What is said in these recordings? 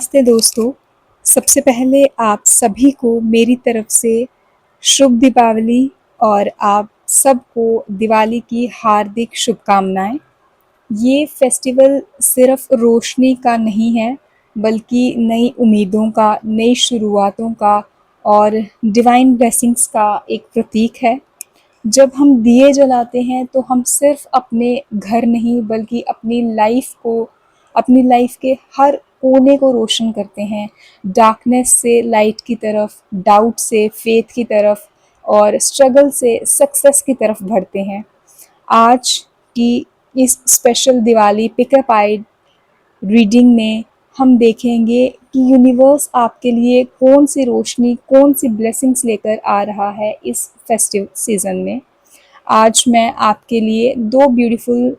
नमस्ते दोस्तों। सबसे पहले आप सभी को मेरी तरफ से शुभ दीपावली और आप सबको दिवाली की हार्दिक शुभकामनाएँ। ये फेस्टिवल सिर्फ रोशनी का नहीं है, बल्कि नई उम्मीदों का, नई शुरुआतों का और डिवाइन ब्लेसिंग्स का एक प्रतीक है। जब हम दिए जलाते हैं तो हम सिर्फ अपने घर नहीं बल्कि अपनी लाइफ के हर कोने को रोशन करते हैं। डार्कनेस से लाइट की तरफ, डाउट से फेथ की तरफ और स्ट्रगल से सक्सेस की तरफ बढ़ते हैं। आज की इस स्पेशल दिवाली पिकअप आइड रीडिंग में हम देखेंगे कि यूनिवर्स आपके लिए कौन सी रोशनी, कौन सी ब्लेसिंग्स लेकर आ रहा है इस फेस्टिव सीज़न में। आज मैं आपके लिए दो ब्यूटीफुल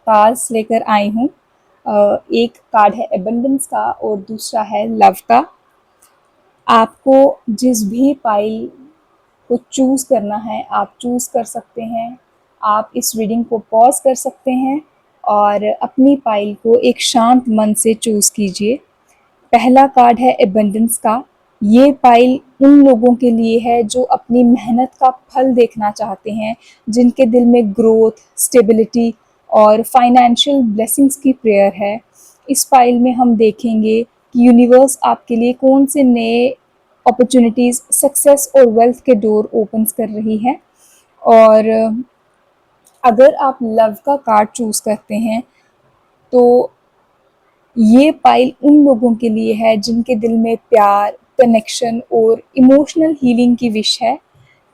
कार्ड्स लेकर आई हूँ। एक कार्ड है एबंडेंस का और दूसरा है लव का। आपको जिस भी पाइल को चूज़ करना है आप चूज़ कर सकते हैं। आप इस रीडिंग को पॉज कर सकते हैं और अपनी पाइल को एक शांत मन से चूज़ कीजिए। पहला कार्ड है एबंडेंस का। ये पाइल उन लोगों के लिए है जो अपनी मेहनत का फल देखना चाहते हैं, जिनके दिल में ग्रोथ, स्टेबिलिटी और फाइनेंशियल ब्लेसिंग्स की प्रेयर है। इस पाइल में हम देखेंगे कि यूनिवर्स आपके लिए कौन से नए अपॉर्चुनिटीज़, सक्सेस और वेल्थ के डोर ओपन्स कर रही है। और अगर आप लव का कार्ड चूज़ करते हैं तो ये पाइल उन लोगों के लिए है जिनके दिल में प्यार, कनेक्शन और इमोशनल हीलिंग की विश है।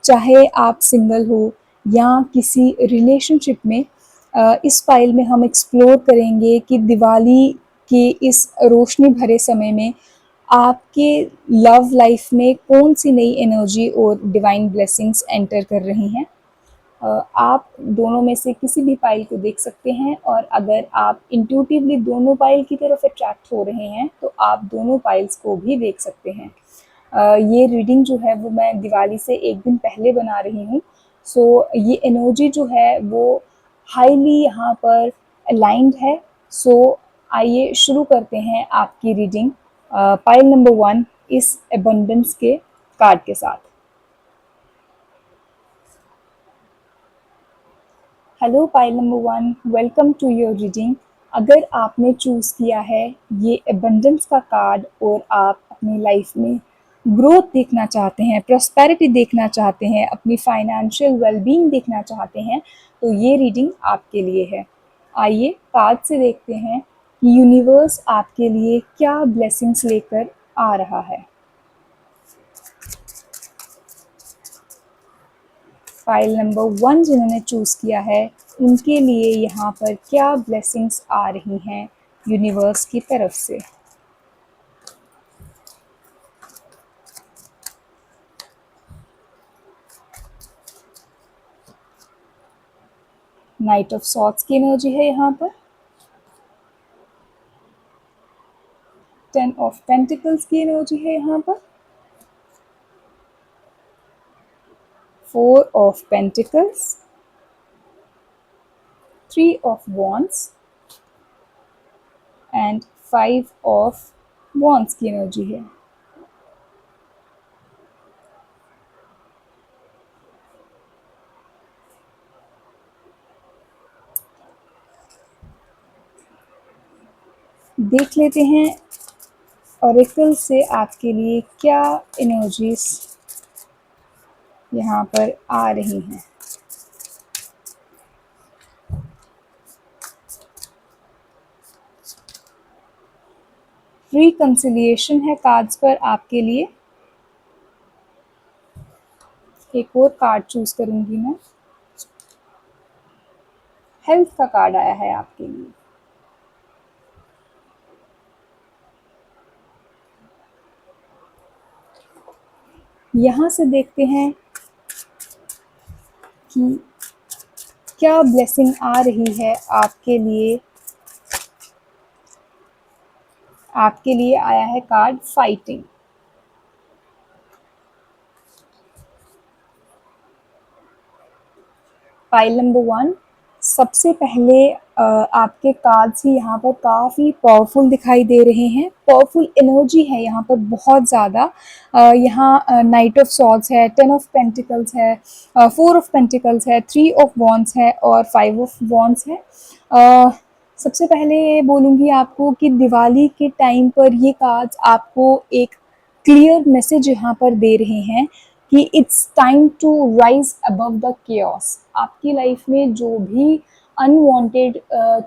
चाहे आप सिंगल हो या किसी रिलेशनशिप में, इस पाइल में हम एक्सप्लोर करेंगे कि दिवाली के इस रोशनी भरे समय में आपके लव लाइफ में कौन सी नई एनर्जी और डिवाइन ब्लेसिंग्स एंटर कर रही हैं। आप दोनों में से किसी भी पाइल को देख सकते हैं और अगर आप इंट्यूटिवली दोनों पाइल की तरफ अट्रैक्ट हो रहे हैं तो आप दोनों पाइल्स को भी देख सकते हैं। ये रीडिंग जो है वो मैं दिवाली से एक दिन पहले बना रही हूँ। सो ये एनर्जी जो है वो हाईली यहाँ पर अलाइंड है। सो आइए शुरू करते हैं आपकी रीडिंग पाइल नंबर 1 इस एबंडेंस के कार्ड के साथ। Hello pile number 1, welcome to your reading. अगर आपने चूज़ किया है ये एबंडेंस का कार्ड और आप अपनी लाइफ में ग्रोथ देखना चाहते हैं, प्रॉस्पेरिटी देखना चाहते हैं, अपनी फाइनेंशियल वेलबींग देखना चाहते हैं, तो ये रीडिंग आपके लिए है। आइए कार्ड से देखते हैं कि यूनिवर्स आपके लिए क्या ब्लेसिंग्स लेकर आ रहा है। फाइल नंबर 1 जिन्होंने चूज़ किया है उनके लिए यहाँ पर क्या ब्लेसिंग्स आ रही हैं यूनिवर्स की तरफ से। नाइट ऑफ सॉर्ड्स की एनर्जी है यहाँ पर। 10 ऑफ पेंटिकल्स की एनर्जी है यहाँ पर। 4 of pentacles, 3 of wands and 5 of wands की एनर्जी है। देख लेते हैं ऑरेकल से आपके लिए क्या एनर्जीज यहाँ पर आ रही हैं। रिकंसिलिएशन है कार्ड्स पर आपके लिए। एक और कार्ड चूज करूंगी मैं। हेल्थ का कार्ड आया है आपके लिए। यहाँ से देखते हैं कि क्या ब्लेसिंग आ रही है आपके लिए। आपके लिए आया है कार्ड फाइटिंग। पाइल नंबर 1, सबसे पहले आपके कार्ड्स ही यहाँ पर काफ़ी पावरफुल दिखाई दे रहे हैं। पावरफुल एनर्जी है यहाँ पर बहुत ज़्यादा। यहाँ नाइट ऑफ सॉर्ड्स है, 10 ऑफ पेंटिकल्स है, 4 ऑफ पेंटिकल्स है, 3 ऑफ वॉन्ड्स है और 5 ऑफ वॉन्ड्स है। अ, सबसे पहले ये बोलूँगी आपको कि दिवाली के टाइम पर ये कार्ड्स आपको एक क्लियर मैसेज यहाँ पर दे रहे हैं कि it's time to rise above the chaos. आपकी लाइफ में जो भी अनवांटेड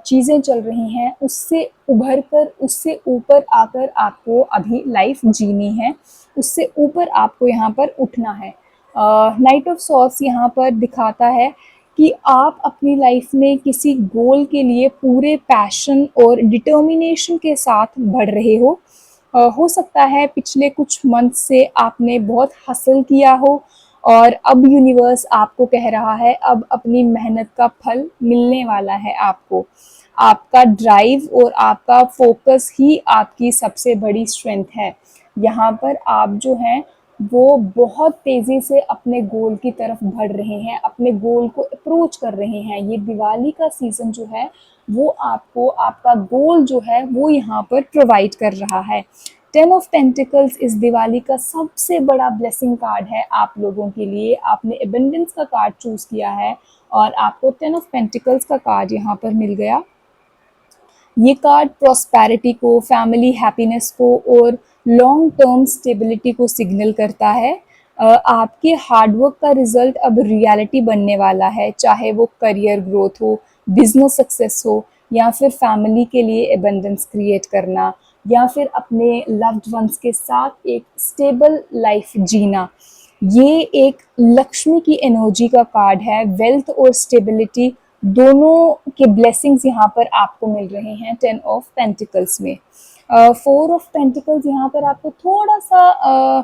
चीज़ें चल रही हैं उससे उभर कर, उससे ऊपर आकर आपको अभी लाइफ जीनी है, उससे ऊपर आपको यहाँ पर उठना है। नाइट ऑफ सॉर्ड्स यहाँ पर दिखाता है कि आप अपनी लाइफ में किसी गोल के लिए पूरे पैशन और डिटर्मिनेशन के साथ बढ़ रहे हो सकता है पिछले कुछ मंथ से आपने बहुत हसल किया हो और अब यूनिवर्स आपको कह रहा है अब अपनी मेहनत का फल मिलने वाला है आपको। आपका ड्राइव और आपका फोकस ही आपकी सबसे बड़ी स्ट्रेंथ है। यहाँ पर आप जो हैं वो बहुत तेज़ी से अपने गोल की तरफ बढ़ रहे हैं, अपने गोल को अप्रोच कर रहे हैं। ये दिवाली का सीज़न जो है वो आपको आपका गोल जो है वो यहाँ पर प्रोवाइड कर रहा है। 10 ऑफ पेंटिकल्स इस दिवाली का सबसे बड़ा ब्लेसिंग कार्ड है आप लोगों के लिए। आपने एबंडेंस का कार्ड चूज़ किया है और आपको 10 ऑफ पेंटिकल्स का कार्ड यहाँ पर मिल गया। ये कार्ड प्रॉस्पेरिटी को, फैमिली हैप्पीनेस को और लॉन्ग टर्म स्टेबिलिटी को सिग्नल करता है। आपके हार्डवर्क का रिजल्ट अब रियलिटी बनने वाला है, चाहे वो करियर ग्रोथ हो, बिजनेस सक्सेस हो या फिर फैमिली के लिए एबंडेंस क्रिएट करना या फिर अपने लव्ड वंस के साथ एक स्टेबल लाइफ जीना। ये एक लक्ष्मी की एनर्जी का कार्ड है। वेल्थ और स्टेबिलिटी दोनों के ब्लेसिंग्स यहाँ पर आपको मिल रहे हैं 10 ऑफ पेंटिकल्स में। 4 ऑफ पेंटिकल्स यहाँ पर आपको थोड़ा सा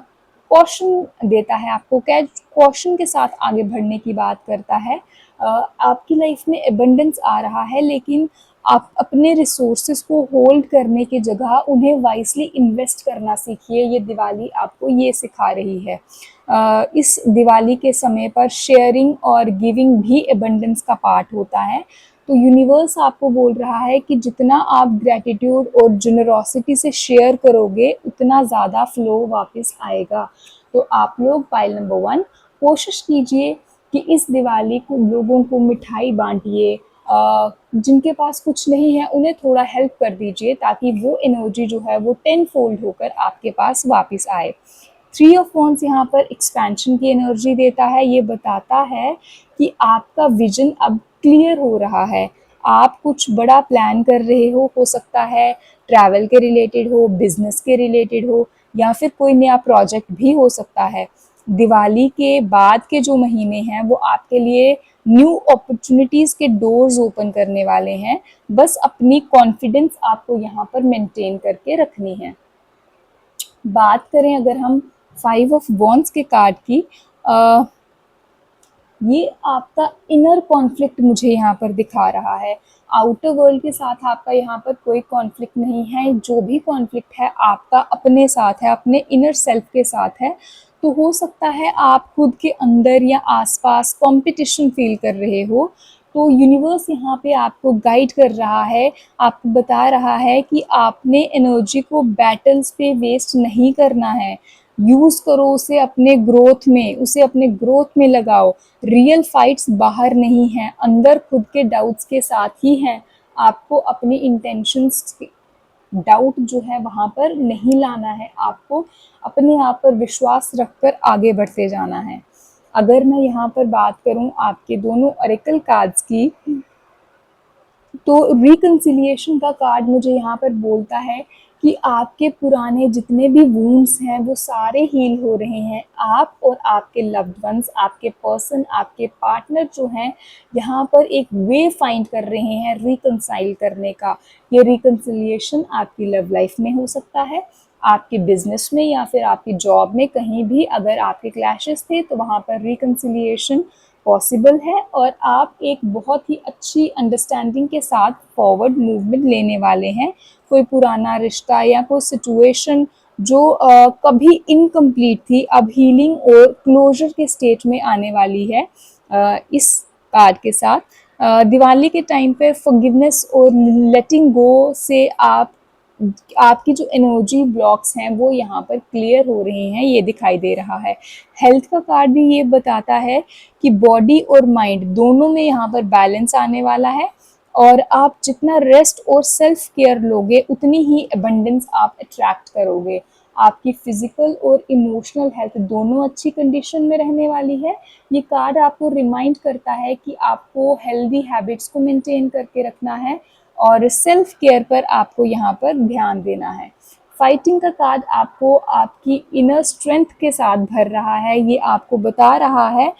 कॉशन देता है, आपको क्या कॉशन के साथ आगे बढ़ने की बात करता है। आपकी लाइफ में एबंडेंस आ रहा है लेकिन आप अपने रिसोर्सेज को होल्ड करने की जगह उन्हें वाइसली इन्वेस्ट करना सीखिए। ये दिवाली आपको ये सिखा रही है। इस दिवाली के समय पर शेयरिंग और गिविंग भी एबंडेंस का पार्ट होता है। तो यूनिवर्स आपको बोल रहा है कि जितना आप ग्रैटिट्यूड और जनरोसिटी से शेयर करोगे उतना ज़्यादा फ्लो वापस आएगा। तो आप लोग पाइल नंबर 1 कोशिश कीजिए कि इस दिवाली को लोगों को मिठाई बांटिए। जिनके पास कुछ नहीं है उन्हें थोड़ा हेल्प कर दीजिए ताकि वो एनर्जी जो है वो 10 फोल्ड होकर आपके पास वापस आए। 3 ऑफ वॉन्ड्स यहाँ पर एक्सपेंशन की एनर्जी देता है। ये बताता है कि आपका विजन अब क्लियर हो रहा है। आप कुछ बड़ा प्लान कर रहे हो सकता है ट्रैवल के रिलेटेड हो, बिजनेस के रिलेटेड हो या फिर कोई नया प्रोजेक्ट भी हो सकता है। दिवाली के बाद के जो महीने हैं वो आपके लिए न्यू अपॉर्चुनिटीज़ के डोर्स ओपन करने वाले हैं। बस अपनी कॉन्फिडेंस आपको यहाँ पर मेंटेन करके रखनी है। बात करें अगर हम 5 ऑफ वॉन्ड्स के कार्ड की, ये आपका इनर कॉन्फ्लिक्ट मुझे यहाँ पर दिखा रहा है। आउटर वर्ल्ड के साथ आपका यहाँ पर कोई कॉन्फ्लिक्ट नहीं है। जो भी कॉन्फ्लिक्ट है आपका अपने साथ है, अपने इनर सेल्फ के साथ है। तो हो सकता है आप खुद के अंदर या आसपास कंपटीशन फील कर रहे हो। तो यूनिवर्स यहाँ पे आपको गाइड कर रहा है, आपको बता रहा है कि आपने एनर्जी को बैटल्स पे वेस्ट नहीं करना है। यूज़ करो उसे अपने ग्रोथ में, उसे अपने ग्रोथ में लगाओ। रियल फाइट्स बाहर नहीं हैं, अंदर खुद के डाउट्स के साथ ही हैं। आपको अपनी इंटेंशंस डाउट जो है वहाँ पर नहीं लाना है। आपको अपने आप पर विश्वास रखकर आगे बढ़ते जाना है। अगर मैं यहाँ पर बात करूँ आपके दोनों ऑरेकल कार्ड्स की, तो रिकन्सिलिएशन का कार्ड मुझे यहाँ पर बोलता है कि आपके पुराने जितने भी वूंड्स हैं वो सारे हील हो रहे हैं। आप और आपके लव्ड वंस, आपके पर्सन, आपके पार्टनर जो हैं यहाँ पर एक वे फाइंड कर रहे हैं रिकन्साइल करने का। ये रिकन्सिलिएशन आपकी लव लाइफ में हो सकता है, आपके बिजनेस में या फिर आपकी जॉब में। कहीं भी अगर आपके क्लैशेस थे तो वहाँ पर रिकन्सिलिएशन पॉसिबल है और आप एक बहुत ही अच्छी अंडरस्टैंडिंग के साथ फॉरवर्ड मूवमेंट लेने वाले हैं। कोई पुराना रिश्ता या कोई सिचुएशन जो कभी इनकम्प्लीट थी अब हीलिंग और क्लोजर के स्टेज में आने वाली है इस कार्ड के साथ। दिवाली के टाइम पे फॉरगिवनेस और लेटिंग गो से आपकी जो एनर्जी ब्लॉक्स हैं वो यहाँ पर क्लियर हो रहे हैं, ये दिखाई दे रहा है। हेल्थ का कार्ड भी ये बताता है कि बॉडी और माइंड दोनों में यहाँ पर बैलेंस आने वाला है, और आप जितना रेस्ट और सेल्फ केयर लोगे उतनी ही एबंडेंस आप अट्रैक्ट करोगे। आपकी फिजिकल और इमोशनल हेल्थ दोनों अच्छी कंडीशन में रहने वाली है। ये कार्ड आपको रिमाइंड करता है कि आपको हेल्दी हैबिट्स को मेंटेन करके रखना है और सेल्फ केयर पर आपको यहाँ पर ध्यान देना है। फाइटिंग का कार्ड आपको आपकी इनर स्ट्रेंथ के साथ भर रहा है। ये आपको बता रहा है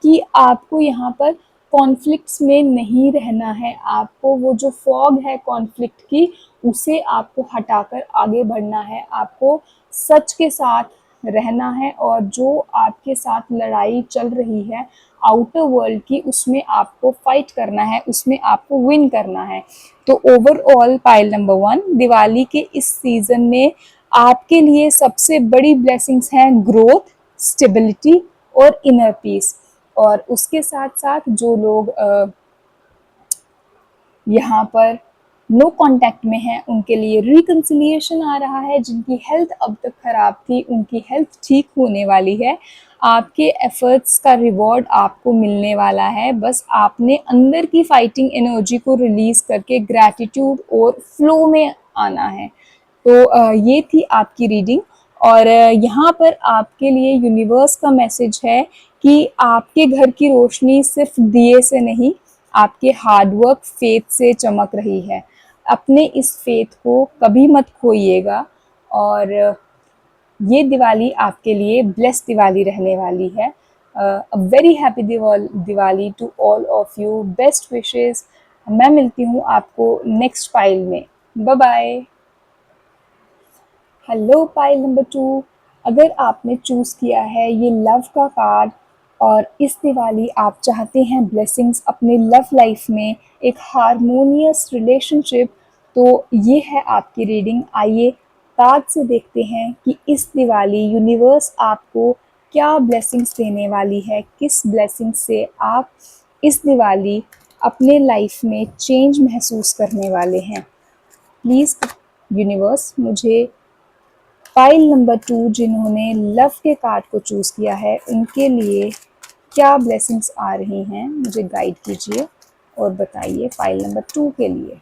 कि आपको यहाँ पर कॉन्फ्लिक्ट्स में नहीं रहना है। आपको वो जो फॉग है कॉन्फ्लिक्ट की, उसे आपको हटाकर आगे बढ़ना है। आपको सच के साथ रहना है, और जो आपके साथ लड़ाई चल रही है आउटर वर्ल्ड की, उसमें आपको फाइट करना है, उसमें आपको विन करना है। तो ओवरऑल पाइल नंबर 1, दिवाली के इस सीजन में आपके लिए सबसे बड़ी ब्लेसिंग्स हैं ग्रोथ, स्टेबिलिटी और इनर पीस। और उसके साथ साथ जो लोग यहाँ पर नो कांटेक्ट में हैं उनके लिए रिकंसिलिएशन आ रहा है। जिनकी हेल्थ अब तक खराब थी उनकी हेल्थ ठीक होने वाली है। आपके एफर्ट्स का रिवॉर्ड आपको मिलने वाला है। बस आपने अंदर की फाइटिंग एनर्जी को रिलीज करके ग्रैटिट्यूड और फ्लो में आना है। तो ये थी आपकी रीडिंग, और यहाँ पर आपके लिए यूनिवर्स का मैसेज है कि आपके घर की रोशनी सिर्फ दिए से नहीं, आपके हार्डवर्क फेथ से चमक रही है। अपने इस फेथ को कभी मत खोइएगा, और ये दिवाली आपके लिए ब्लेस्ड दिवाली रहने वाली है। A very happy Diwali to all of you, best wishes. मैं मिलती हूँ आपको नेक्स्ट फाइल में। Bye bye. Hello pile number 2, अगर आपने चूज़ किया है ये लव का कार्ड, और इस दिवाली आप चाहते हैं ब्लेसिंग्स अपने लव लाइफ में, एक हारमोनियस रिलेशनशिप, तो ये है आपकी रीडिंग। आइए कार्ड से देखते हैं कि इस दिवाली यूनिवर्स आपको क्या ब्लेसिंग्स देने वाली है, किस ब्लेसिंग से आप इस दिवाली अपने लाइफ में चेंज महसूस करने वाले हैं। प्लीज़ यूनिवर्स, मुझे फाइल नंबर 2 जिन्होंने लव के कार्ड को चूज़ किया है उनके लिए क्या ब्लेसिंग्स आ रही हैं, मुझे गाइड कीजिए और बताइए फाइल नंबर 2 के लिए।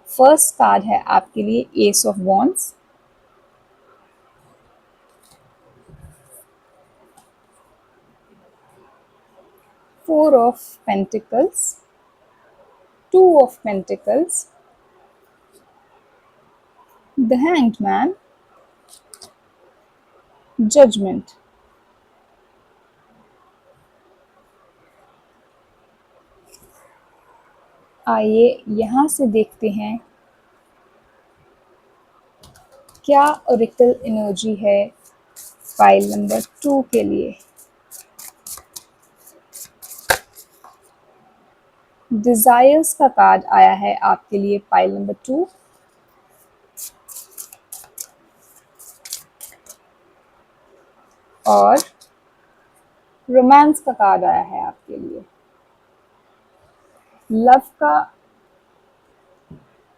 फर्स्ट कार्ड है आपके लिए ace of wands, four of pentacles, two of pentacles, the hanged man, judgement. आइए यहाँ से देखते हैं क्या ओरेकल एनर्जी है फाइल नंबर 2 के लिए। डिजायर्स का कार्ड आया है आपके लिए फाइल नंबर 2, और रोमांस का कार्ड आया है आपके लिए। लव का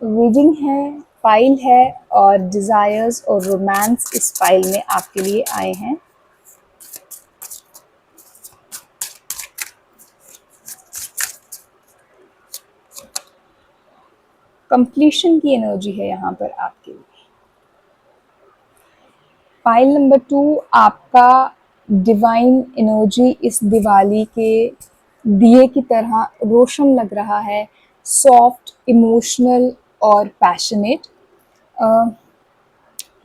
रीडिंग है, फाइल है, और डिजायर्स और रोमांस इस फाइल में आपके लिए आए हैं। कंप्लीशन की एनर्जी है यहाँ पर आपके लिए। फाइल नंबर 2 आपका डिवाइन एनर्जी इस दिवाली के दिए की तरह रोशन लग रहा है, सॉफ्ट, इमोशनल और पैशनेट।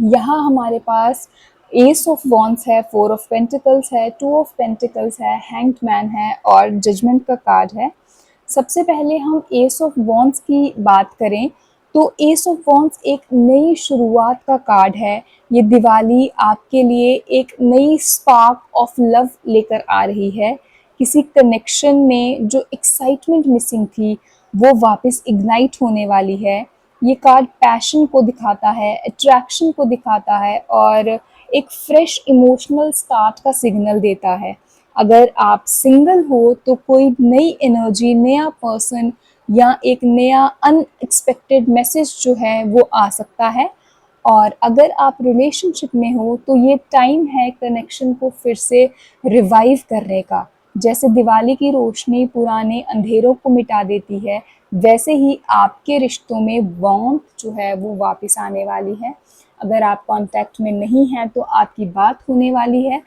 यहाँ हमारे पास एस ऑफ वॉन्ड्स है, फोर ऑफ पेंटिकल्स है, टू ऑफ पेंटिकल्स है, हैंग्ड मैन है और जजमेंट का कार्ड है। सबसे पहले हम एस ऑफ वॉन्ड्स की बात करें तो एस ऑफ वॉन्ड्स एक नई शुरुआत का कार्ड है। ये दिवाली आपके लिए एक नई स्पार्क ऑफ लव लेकर आ रही है। किसी कनेक्शन में जो एक्साइटमेंट मिसिंग थी वो वापस इग्नाइट होने वाली है। ये कार्ड पैशन को दिखाता है, अट्रैक्शन को दिखाता है और एक फ्रेश इमोशनल स्टार्ट का सिग्नल देता है। अगर आप सिंगल हो तो कोई नई एनर्जी, नया पर्सन या एक नया अनएक्सपेक्टेड मैसेज जो है वो आ सकता है। और अगर आप रिलेशनशिप में हो तो ये टाइम है कनेक्शन को फिर से रिवाइव करने का। जैसे दिवाली की रोशनी पुराने अंधेरों को मिटा देती है, वैसे ही आपके रिश्तों में वार्मथ जो है वो वापस आने वाली है। अगर आप कांटेक्ट में नहीं हैं तो आपकी बात होने वाली है,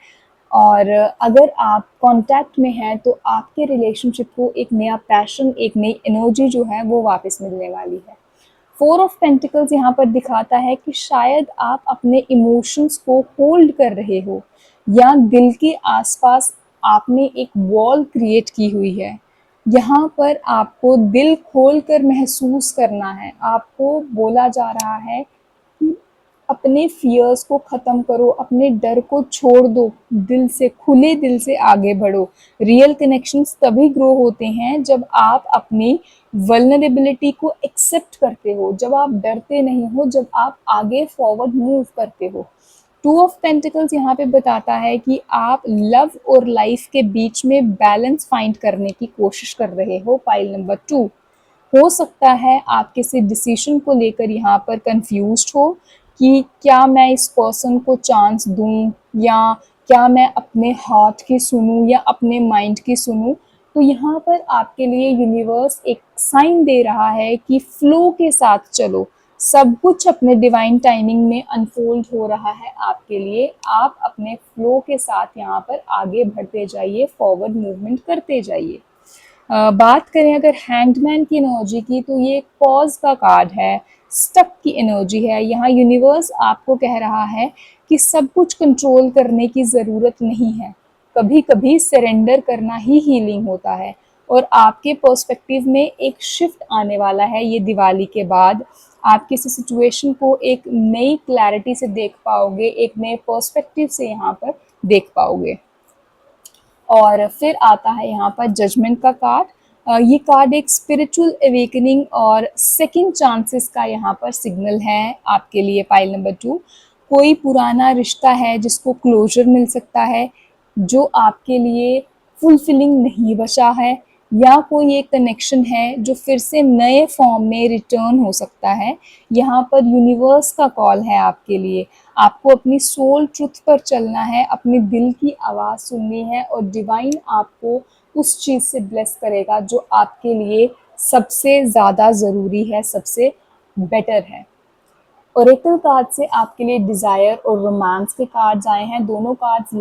और अगर आप कांटेक्ट में हैं तो आपके रिलेशनशिप को एक नया पैशन, एक नई एनर्जी जो है वो वापस मिलने वाली है। फोर ऑफ पेंटिकल्स यहाँ पर दिखाता है कि शायद आप अपने इमोशंस को होल्ड कर रहे हो, या दिल के आसपास आपने एक वॉल क्रिएट की हुई है। यहाँ पर आपको दिल खोल कर महसूस करना है। आपको बोला जा रहा है कि अपने फियर्स को ख़त्म करो, अपने डर को छोड़ दो, दिल से, खुले दिल से आगे बढ़ो। रियल कनेक्शंस तभी ग्रो होते हैं जब आप अपनी वल्नरेबिलिटी को एक्सेप्ट करते हो, जब आप डरते नहीं हो, जब आप आगे फॉरवर्ड मूव करते हो। टू ऑफ पेंटिकल्स यहाँ पे बताता है कि आप लव और लाइफ के बीच में बैलेंस फाइंड करने की कोशिश कर रहे हो। पाइल नंबर 2, हो सकता है आप किसी डिसीजन को लेकर यहाँ पर कंफ्यूज्ड हो कि क्या मैं इस पर्सन को चांस दूं, या क्या मैं अपने हार्ट की सुनूं या अपने माइंड की सुनूं। तो यहाँ पर आपके लिए यूनिवर्स एक साइन दे रहा है कि फ्लो के साथ चलो, सब कुछ अपने डिवाइन टाइमिंग में अनफोल्ड हो रहा है आपके लिए। आप अपने फ्लो के साथ यहाँ पर आगे बढ़ते जाइए, फॉरवर्ड मूवमेंट करते जाइए। बात करें अगर हैंगमैन की एनर्जी की, तो ये पॉज का कार्ड है, स्टक की एनर्जी है। यहाँ यूनिवर्स आपको कह रहा है कि सब कुछ कंट्रोल करने की ज़रूरत नहीं है, कभी कभी सरेंडर करना ही हीलिंग होता है। और आपके पर्सपेक्टिव में एक शिफ्ट आने वाला है ये दिवाली के बाद। आप किसी सिचुएशन को एक नई क्लैरिटी से देख पाओगे, एक नए पर्सपेक्टिव से यहाँ पर देख पाओगे। और फिर आता है यहाँ पर जजमेंट का कार्ड। ये कार्ड एक स्पिरिचुअल अवेकनिंग और सेकंड चांसेस का यहाँ पर सिग्नल है आपके लिए। पाइल नंबर 2, कोई पुराना रिश्ता है जिसको क्लोजर मिल सकता है, जो आपके लिए फुलफिलिंग नहीं बचा है, या कोई एक कनेक्शन है जो फिर से नए फॉर्म में रिटर्न हो सकता है। यहाँ पर यूनिवर्स का कॉल है आपके लिए। आपको अपनी सोल ट्रुथ पर चलना है, अपने दिल की आवाज़ सुननी है, और डिवाइन आपको उस चीज़ से ब्लेस करेगा जो आपके लिए सबसे ज़्यादा ज़रूरी है, सबसे बेटर है। ओरेकल कार्ड से आपके लिए डिज़ायर और रोमांस के कार्ड्स आए हैं। दोनों कार्ड्स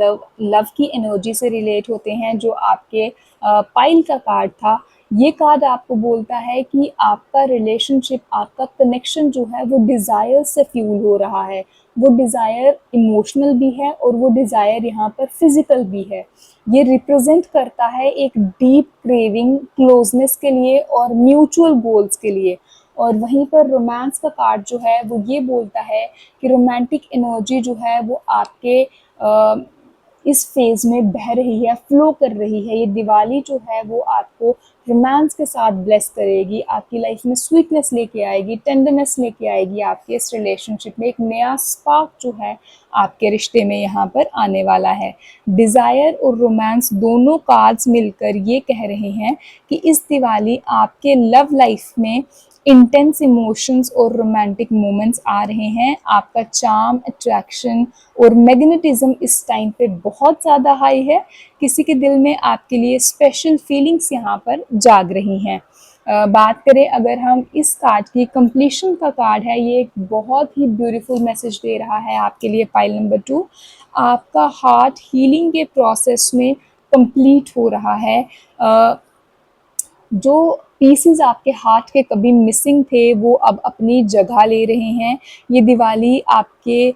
लव की एनर्जी से रिलेट होते हैं, जो आपके पाइल का कार्ड था। ये कार्ड आपको बोलता है कि आपका रिलेशनशिप, आपका कनेक्शन जो है वो डिज़ायर से फ्यूल हो रहा है। वो डिज़ायर इमोशनल भी है और वो डिज़ायर यहाँ पर फिजिकल भी है। ये रिप्रेजेंट करता है एक डीप क्रेविंग क्लोजनेस के लिए और म्यूचुअल गोल्स के लिए। और वहीं पर रोमांस का कार्ड जो है वो ये बोलता है कि रोमांटिक एनर्जी जो है वो आपके इस फेज़ में बह रही है, फ्लो कर रही है। ये दिवाली जो है वो आपको रोमांस के साथ ब्लेस करेगी, आपकी लाइफ में स्वीटनेस लेके आएगी, टेंडरनेस लेके आएगी। आपके इस रिलेशनशिप में एक नया स्पार्क जो है आपके रिश्ते में यहाँ पर आने वाला है। डिज़ायर और रोमांस दोनों कार्ड्स मिलकर ये कह रहे हैं कि इस दिवाली आपके लव लाइफ में इंटेंस इमोशंस और रोमांटिक मोमेंट्स आ रहे हैं। आपका चार्म, अट्रैक्शन और मैग्नेटिज्म इस टाइम पे बहुत ज़्यादा हाई है। किसी के दिल में आपके लिए स्पेशल फीलिंग्स यहाँ पर जाग रही हैं। बात करें अगर हम इस कार्ड की, कंप्लीशन का कार्ड है, ये एक बहुत ही ब्यूटीफुल मैसेज दे रहा है आपके लिए। पाइल नंबर 2, आपका हार्ट हीलिंग के प्रोसेस में कंप्लीट हो रहा है। जो पीसेस आपके हार्ट के कभी मिसिंग थे वो अब अपनी जगह ले रहे हैं। ये दिवाली आपके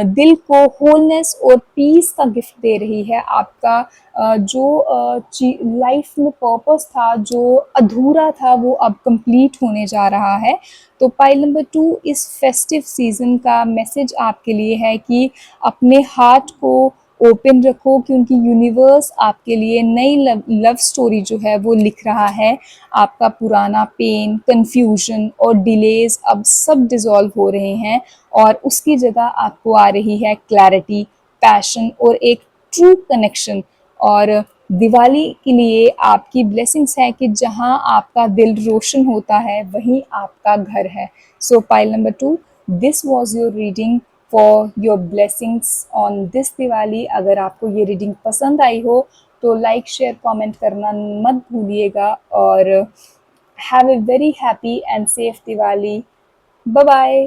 दिल को होलनेस और पीस का गिफ्ट दे रही है। आपका जो लाइफ में पर्पस था, जो अधूरा था, वो अब कंप्लीट होने जा रहा है। तो पाइल नंबर 2, इस फेस्टिव सीज़न का मैसेज आपके लिए है कि अपने हार्ट को ओपन रखो, क्योंकि यूनिवर्स आपके लिए नई लव स्टोरी जो है वो लिख रहा है। आपका पुराना पेन, कन्फ्यूजन और डिलेज अब सब डिज़ोल्व हो रहे हैं, और उसकी जगह आपको आ रही है क्लैरिटी, पैशन और एक ट्रू कनेक्शन। और दिवाली के लिए आपकी ब्लेसिंग्स है कि जहाँ आपका दिल रोशन होता है वहीं आपका घर है। सो pile number 2, this was your reading for your blessings on this Diwali. अगर आपको ये रीडिंग पसंद आई हो तो लाइक शेयर कमेंट करना मत भूलिएगा और have a very happy and safe Diwali. Bye bye.